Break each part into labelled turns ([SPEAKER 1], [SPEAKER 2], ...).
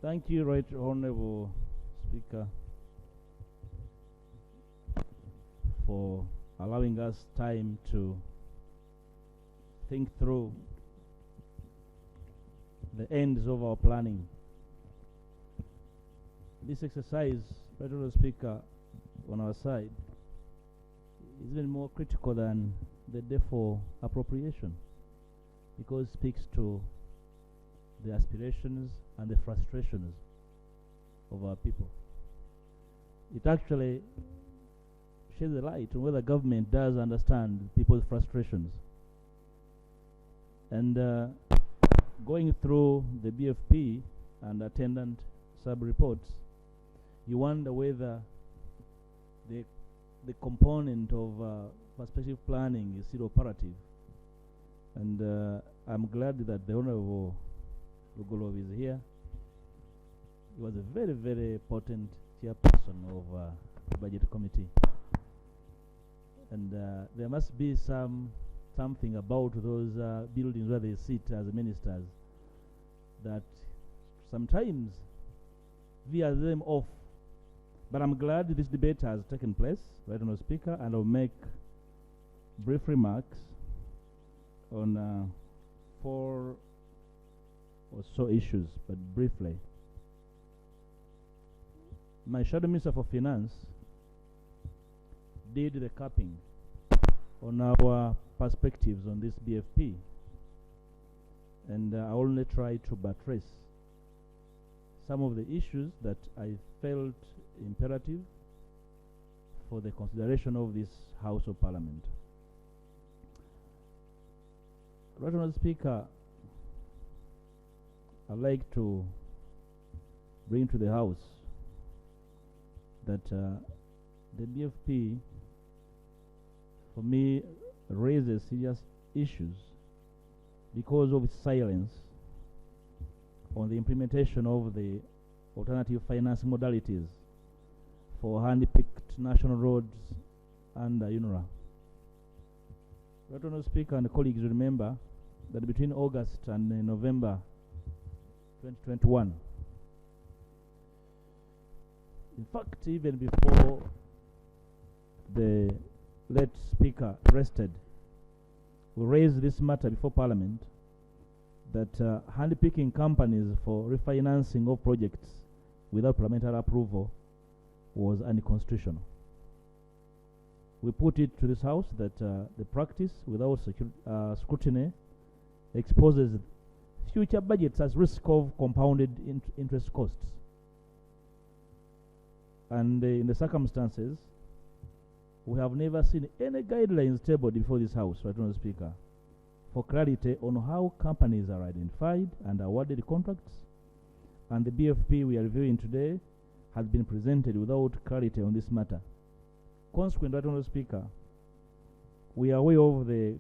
[SPEAKER 1] Thank you, Right Honorable Speaker, for allowing us time to think through the ends of our planning. This exercise, Right Honorable Speaker, on our side, is even more critical than the day for appropriation, because it speaks to the aspirations and the frustrations of our people. It actually sheds a light on whether government does understand people's frustrations. And going through the BFP and attendant sub-reports, you wonder whether the component of perspective planning is still operative. And I'm glad that the Honorable Lugolov is here. He was a very, very potent chairperson of the budget committee. And there must be something about those buildings where they sit as ministers that sometimes veers them off. But I'm glad this debate has taken place, Right Honourable Speaker, and I'll make brief remarks on 4 or so issues, but briefly. My Shadow Minister for Finance did the capping on our perspectives on this BFP, and I only tried to buttress some of the issues that I felt imperative for the consideration of this House of Parliament. Right Honourable Speaker, I'd like to bring to the House that the BFP, for me, raises serious issues because of its silence on the implementation of the alternative finance modalities for hand-picked national roads and UNRA. Right Honourable Speaker and colleagues, remember that between August and November 2021, in fact, even before the late Speaker rested, we raised this matter before Parliament that hand-picking companies for refinancing of projects without parliamentary approval was unconstitutional. We put it to this House that the practice without scrutiny exposes future budgets as risk of compounded interest costs. And in the circumstances, we have never seen any guidelines tabled before this House, Right Honourable Speaker, for clarity on how companies are identified and awarded contracts. And the BFP we are reviewing today has been presented without clarity on this matter. Consequently, Right Honourable Speaker, we are aware of the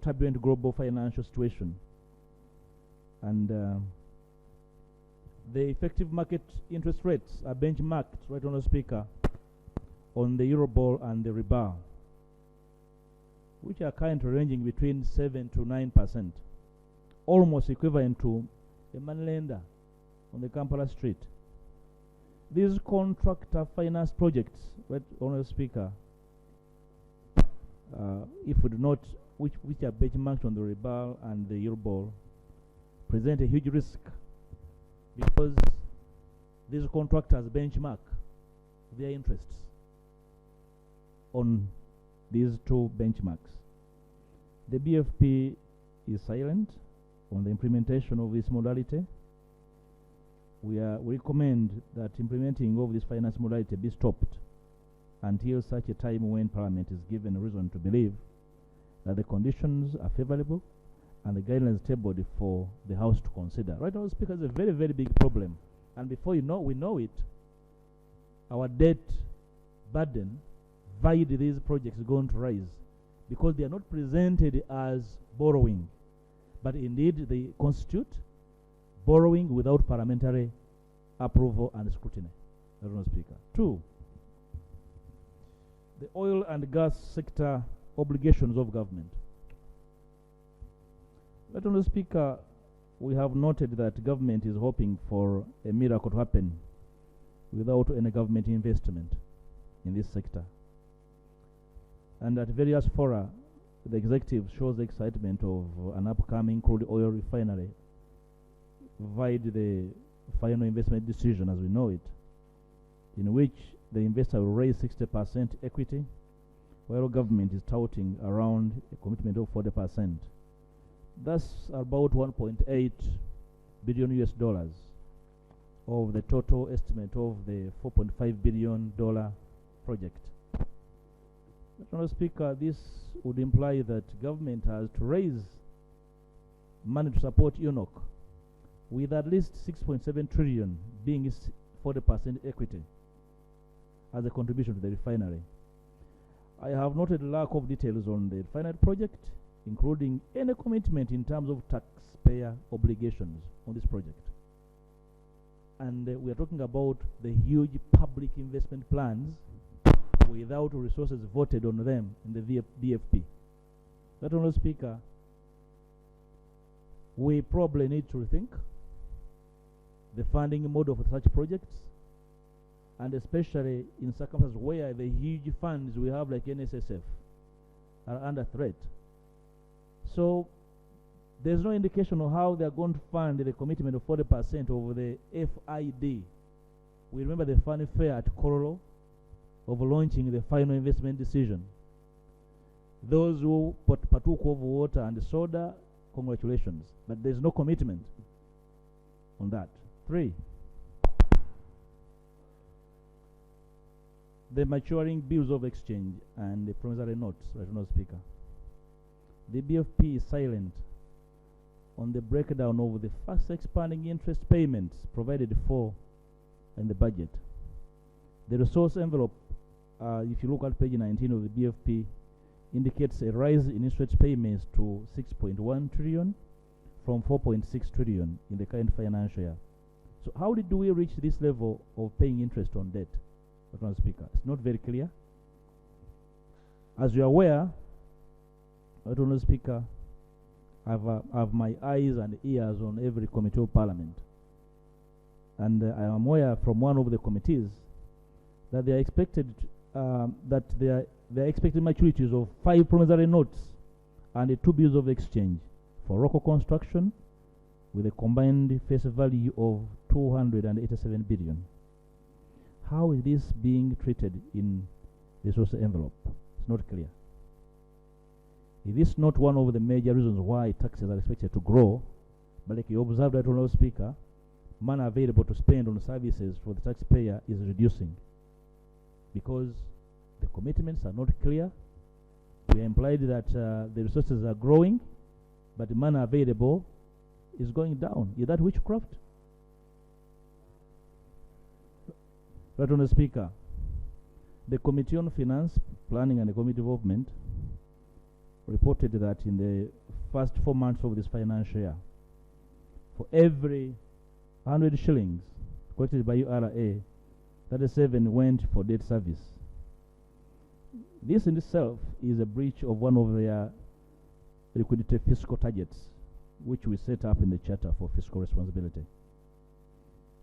[SPEAKER 1] turbulent global financial situation, and the effective market interest rates are benchmarked, Right Honourable Speaker, on the Eurobond and the Rebar, which are currently ranging between 7 to 9%, almost equivalent to a moneylender on the Kampala street. These contractor finance projects, Right Honourable Speaker, if we do not, which are benchmarked on the Rebar and the Eurobond, present a huge risk because these contractors benchmark their interests on these 2 benchmarks. The BFP is silent on the implementation of this modality. We recommend that implementing of this finance modality be stopped until such a time when Parliament is given a reason to believe that the conditions are favorable and the guidelines tabled for the House to consider. Right now, Speaker, is a very, very big problem. And before we know it, our debt burden via these projects is going to rise because they are not presented as borrowing, but indeed they constitute borrowing without parliamentary approval and scrutiny. Honourable Speaker. 2, the oil and gas sector obligations of government. Honourable Speaker, we have noted that government is hoping for a miracle to happen without any government investment in this sector. And at various fora, the executive shows the excitement of an upcoming crude oil refinery, via the final investment decision as we know it, in which the investor will raise 60% equity, while government is touting around a commitment of 40%. That's about 1.8 billion US dollars of the total estimate of the $4.5 billion project. Mr. Speaker, this would imply that government has to raise money to support UNOC, with at least 6.7 trillion being its 40% equity as a contribution to the refinery. I have noted lack of details on the refinery project, including any commitment in terms of taxpayer obligations on this project. And we are talking about the huge public investment plans without resources voted on them in the BFP. Mr. Speaker, we probably need to rethink the funding model for such projects, and especially in circumstances where the huge funds we have like NSSF are under threat. So there's no indication of how they're going to fund the commitment of 40% of the FID. We remember the funny fair at Kororo of launching the final investment decision. Those who partook of water and soda, congratulations. But there's no commitment on that. 3, the maturing bills of exchange and the promissory notes, Mr. Speaker. The BFP is silent on the breakdown of the fast expanding interest payments provided for in the budget. The resource envelope, if you look at page 19 of the BFP, indicates a rise in interest payments to 6.1 trillion from 4.6 trillion in the current financial year. So how did we reach this level of paying interest on debt, Mr. Speaker? It's not very clear. As you are aware, Mr. Speaker, I have my eyes and ears on every committee of parliament. And I am aware from one of the committees that they are expected they are expecting maturities of 5 promissory notes and 2 bills of exchange for local construction with a combined face value of 287 billion. How is this being treated in the resource envelope? It's not clear. Is this not one of the major reasons why taxes are expected to grow? But like you observed, Mr. Speaker, money available to spend on services for the taxpayer is reducing because the commitments are not clear. We implied that the resources are growing, but the money available is going down. Is that witchcraft? Mr. Speaker, the Committee on Finance, Planning and Economic Development reported that in the first 4 months of this financial year, for every 100 shillings collected by URA, 37 went for debt service. This in itself is a breach of one of their liquidity fiscal targets, which we set up in the Charter for Fiscal Responsibility.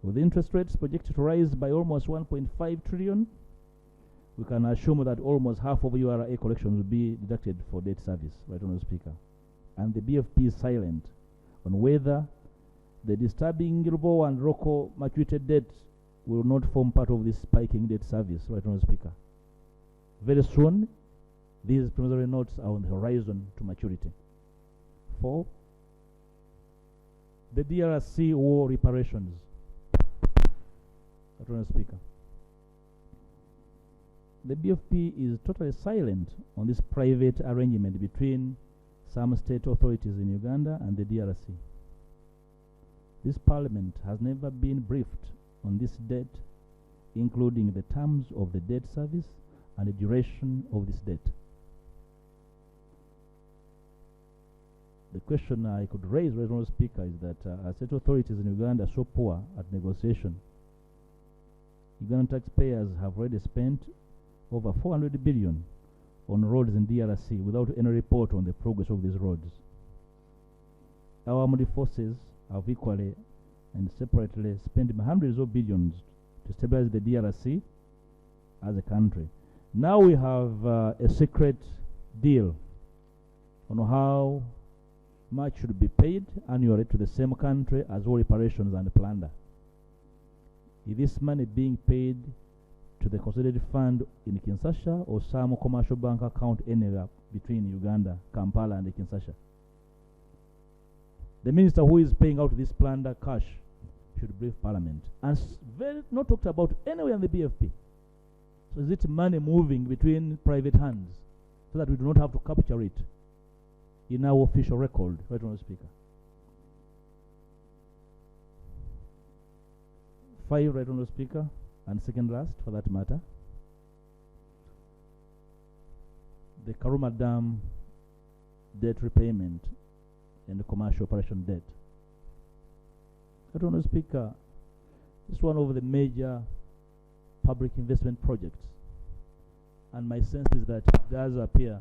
[SPEAKER 1] With interest rates projected to rise by almost 1.5 trillion, we can assume that almost half of URA collections will be deducted for debt service, Mr. Speaker. And the BFP is silent on whether the disturbing global and local matured debt will not form part of this spiking debt service, Mr. Speaker. Very soon, these promissory notes are on the horizon to maturity. 4, the DRC war reparations, Mr. Speaker. The BFP is totally silent on this private arrangement between some state authorities in Uganda and the DRC. This parliament has never been briefed on this debt, including the terms of the debt service and the duration of this debt. The question I could raise, Mr. Speaker, is that our state authorities in Uganda are so poor at negotiation. Ugandan taxpayers have already spent over 400 billion on roads in DRC without any report on the progress of these roads. Our armed forces have equally and separately spent hundreds of billions to stabilize the DRC as a country. Now we have a secret deal on how much should be paid annually to the same country as all reparations and plunder. Is this money being paid to the consolidated fund in Kinshasa or some commercial bank account anywhere between Uganda, Kampala and Kinshasa? The minister who is paying out this plunder cash should brief Parliament. And not talked about anywhere in the BFP. So is it money moving between private hands so that we do not have to capture it in our official record, Right Honourable Speaker? 5, Right Honourable Speaker, and second last for that matter, the Karuma Dam debt repayment and the commercial operation debt. Right Honourable Speaker, this is one of the major public investment projects, and my sense is that it does appear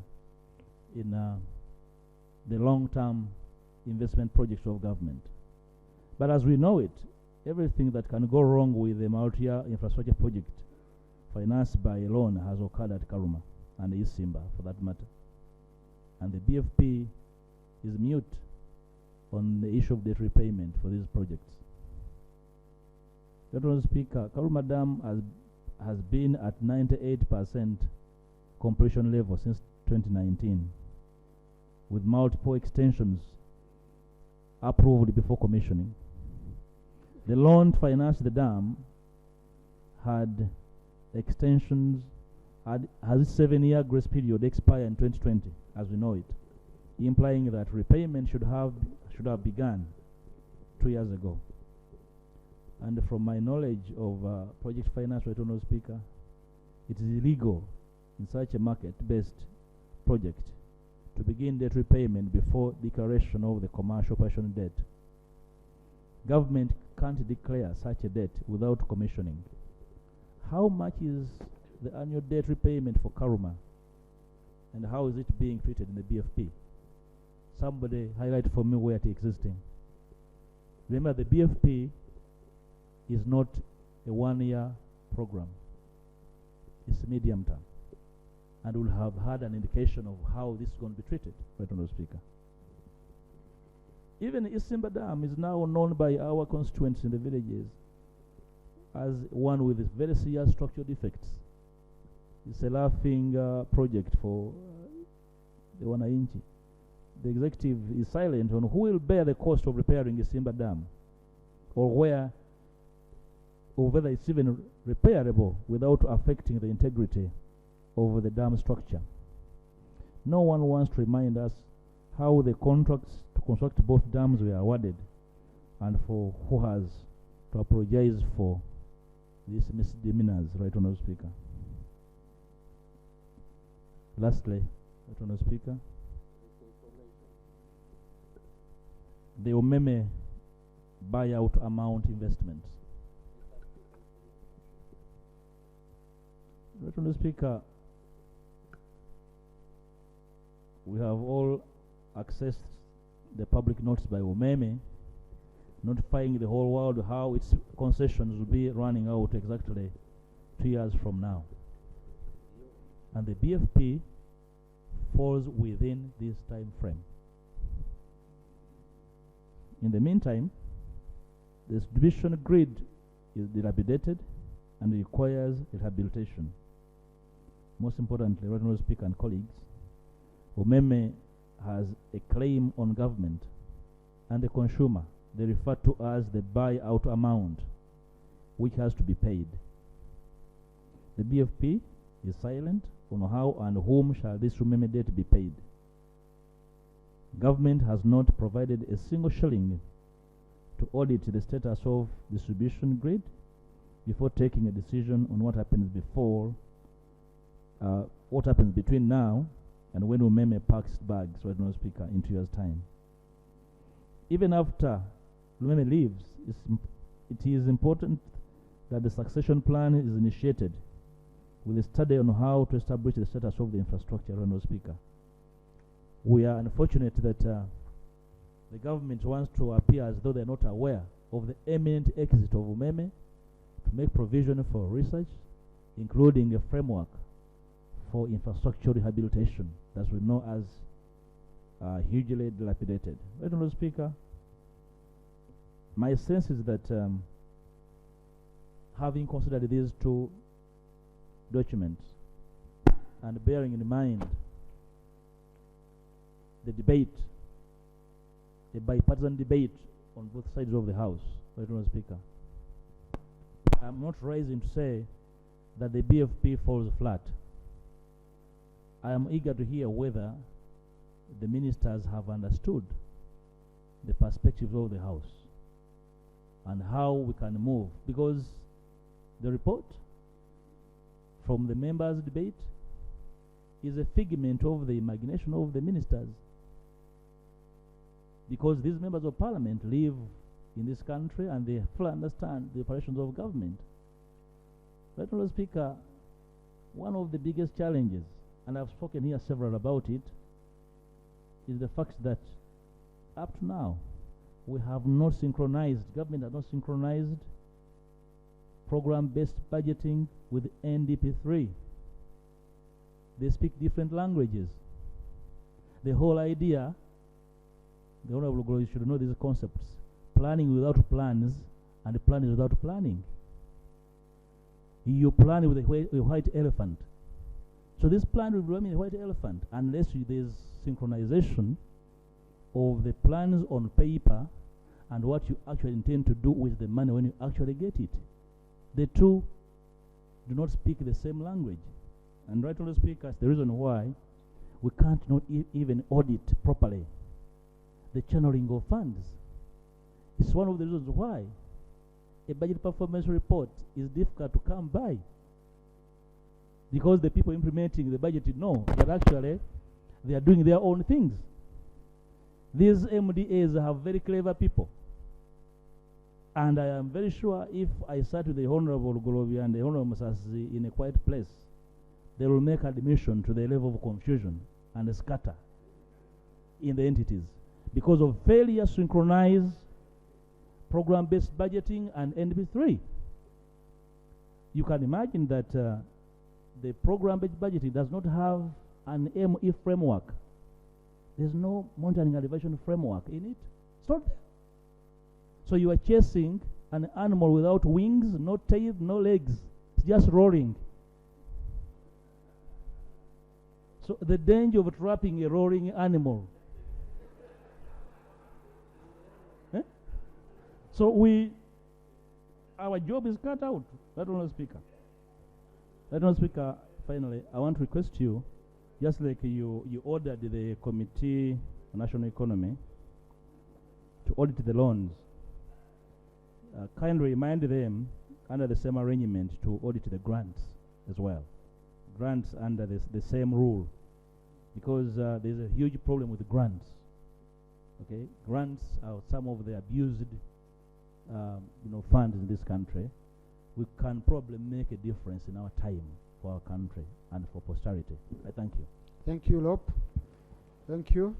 [SPEAKER 1] in the long-term investment projects of government. But as we know it, everything that can go wrong with a multi-year infrastructure project financed by a loan has occurred at Karuma and East Simba for that matter. And the BFP is mute on the issue of debt repayment for these projects. Mr. Speaker, Karuma Dam has been at 98% completion level since 2019, with multiple extensions approved before commissioning. The loan to finance the dam had extensions, has a 7-year grace period expire in 2020, as we know it, implying that repayment should have begun 2 years ago. And from my knowledge of project finance, Right Honourable Speaker, it is illegal in such a market-based project to begin debt repayment before declaration of the commercial operation debt. Government can't declare such a debt without commissioning. How much is the annual debt repayment for Karuma, and how is it being treated in the BFP? Somebody highlight for me where it is existing. Remember, the BFP is not a 1-year program. It's medium term. And we'll have had an indication of how this is going to be treated, Right Honourable Speaker. Even East Simba Dam is now known by our constituents in the villages as one with very serious structural defects. It's a laughing project for the Wananchi. The executive is silent on who will bear the cost of repairing East Simba Dam, or whether it's even repairable without affecting the integrity of the dam structure. No one wants to remind us how the contracts to construct both dams were awarded, and for who has to apologize for these misdemeanors, Right Honourable Speaker. Lastly, Right Honourable Speaker, the Umeme buyout amount investments. Right Honourable Speaker, we have all accessed the public notice by Umeme notifying the whole world how its concessions will be running out exactly 2 years from now. And the BFP falls within this time frame. In the meantime, the distribution grid is dilapidated and requires rehabilitation. Most importantly, Right Honourable Speaker and colleagues, Umeme has a claim on government and the consumer. They refer to as the buyout amount, which has to be paid. The BFP is silent on how and whom shall this Umeme debt be paid. Government has not provided a single shilling to audit the status of distribution grid before taking a decision on what happens what happens between now and when Umeme packs bags, Right Honourable Speaker, in 2 years' time. Even after Umeme leaves, it is important that the succession plan is initiated with a study on how to establish the status of the infrastructure, Right Honourable Speaker. We are unfortunate that the government wants to appear as though they're not aware of the imminent exit of Umeme, to make provision for research, including a framework for infrastructure rehabilitation that we know as hugely dilapidated. Right, Honourable Speaker, my sense is that having considered these two documents and bearing in mind the debate, the bipartisan debate on both sides of the House, right, Honourable Speaker, I'm not rising to say that the BFP falls flat. I am eager to hear whether the ministers have understood the perspectives of the House and how we can move, because the report from the members' debate is a figment of the imagination of the ministers, because these members of parliament live in this country and they fully understand the operations of government. Right, Honourable Speaker, one of the biggest challenges, and I've spoken here several about it, is the fact that up to now we have not synchronized, government has not synchronized program-based budgeting with NDP3. They speak different languages. The whole idea, the Honourable Groy should know these concepts: planning without plans and planning without planning. You plan with a white elephant. So this plan will remain a white elephant unless there's synchronization of the plans on paper and what you actually intend to do with the money when you actually get it. The two do not speak the same language. And right, Honourable Speaker, that's the reason why we can't not even audit properly the channeling of funds. It's one of the reasons why a budget performance report is difficult to come by, because the people implementing the budget know that actually they are doing their own things. These MDAs have very clever people, and I am very sure if I sat with the Honourable Golobi and the Honourable Masasi in a quiet place, they will make admission to the level of confusion and scatter in the entities because of failure to synchronize program-based budgeting and NDP3. You can imagine that the program-based budgeting does not have an ME framework. There's no monitoring and evaluation framework in it. It's not there. So you are chasing an animal without wings, no tail, no legs. It's just roaring. So the danger of trapping a roaring animal. So our job is cut out. That Honourable Speaker. That Honourable Speaker, finally, I want to request you, just like you ordered the Committee on National Economy to audit the loans, kindly remind them under the same arrangement to audit the grants as well. Grants under the same rule, because there's a huge problem with the grants. Okay, grants are some of the abused funds in this country. We can probably make a difference in our time for our country and for posterity. I thank you.
[SPEAKER 2] Thank you, Lop. Thank you.